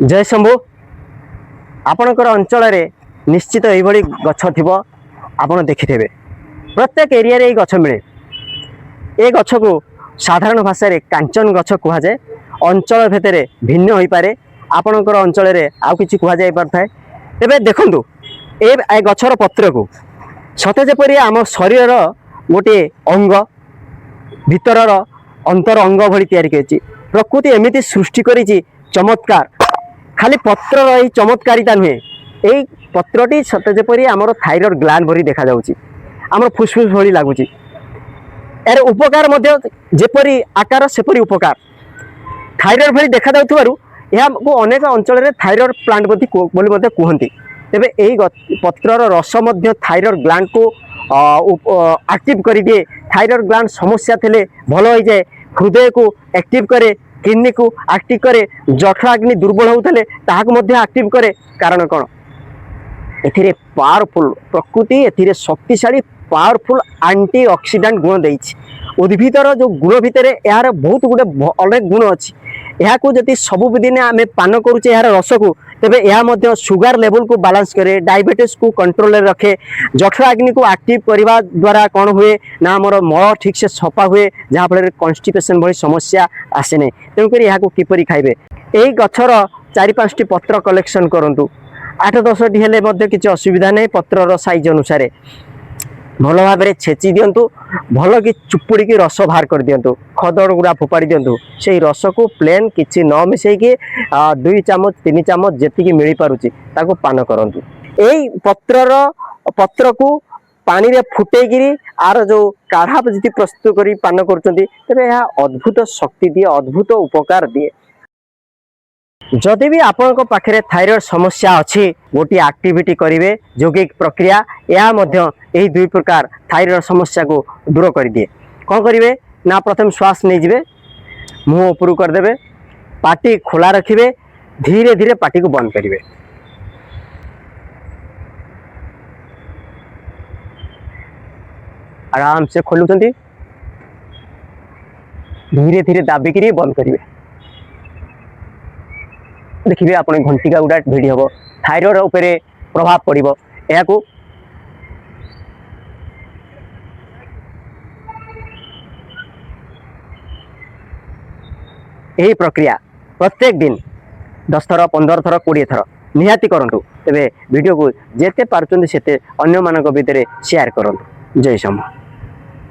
जय शंभु आपणकर अंचल निश्चित यही गछ थी आपड़ देखिथे प्रत्येक एरिया रे गछ मिले ए गछ को साधारण भाषा रे कांचन गछ कह जाए अंचल भेद भिन्न हो पारे आपणकर अंचल आउ कि कहुई पारे तेरे देखु ए गछर पत्र को सते जेपरी आम शरीर गोटे अंग भीतर अंतर अंग भली तैयारी करी प्रकृति एमती सृष्टि करी चमत्कार खाली पत्र रही चमत्कारिता नुहे यही पत्रटी सते जेपरी आमर थायरॉइड ग्लैंड भरी देखा जाउची आमर फुसफुस भली लागुची यार उपकार मध्य जेपरी आकार सेपरी उपकार थायरॉइड भली देखा जाउथबारु यह अनेक अंचल थायरॉइड प्लांट बोली मध्य कहती तेबे यही पत्रर रस मध्य थायरॉइड ग्लैंड को एक्टिव कर दिए थायरॉइड ग्लैंड समस्या थे भल हो जाए हृदय को एक्टिव करे किडनी को एक्टिव करे जठराग्नि दुर्बल होते एक्टिव करे कारण कौन ए पावरफुल प्रकृति ए शक्तिशाली पावरफुल एंटी ऑक्सीडेंट गुण देछि उद्भिदर जो गुण भितर यार बहुत गुटे अनेक गुण अच्छी यहाँ को जदि सबुदिन आम पान करुचे यार रस को तेबे यह सुगर लेवल को बैलेंस करे डायबिटीज को कंट्रोल रखे जठराग्नि को एक्टिव करने द्वारा कौन हुए ना आमर मल ठीक से सफा हुए जहाँफल कन्स्टिपेशन भली समस्या आसे नहीं तेणुक यहाँ किपरि खाइबे यही गछर 4-5टी पत्र कलेक्शन करूँ 8-10टी हेले किसी असुविधा नहीं पत्रर साइज अनुसार भल भाव में छेची दिंतु भल कि चुपुड़ी की रस बाहर कर दिंतु खदड़ गुड़ा फोपाड़ी दिंतु से रस को प्लेन किसी न मिसेकी 2 चामच 3 चामच जी मिल पारुची ताको पान करंतु यही पत्र को पानी रे फुटेगिरी आर जो काढ़ा जी प्रस्तुत कर पान करुँच तेरे यह अद्भुत शक्ति दिए अद्भुत उपकार दिए जदि भी आपण पाखे थायरॉइड समस्या अच्छी गोटे एक्टिविटी करेंगे यौगिक प्रक्रिया यह यही 2 प्रकार थायरॉइड समस्या को दूर कर दिए कौन करेंगे ना प्रथम श्वास नहीं जाए मुँह उपरू करदे पाटी खोला रखिए धीरे धीरे पाटी को बंद करेंगे आराम से खोलुंट धीरे धीरे दाबिकी बंद करेंगे देखिए आप घंटिका गुड़ा भिड़ी हम थायरॉइड उपरे प्रभाव पड़ो यह यही प्रक्रिया प्रत्येक दिन 10 थर 15 थर 20 थर निहाती करूँ तेरे वीडियो को जेते पार्चंती सेते अन्य मानक भितर शेयर करूँ जय शंभु।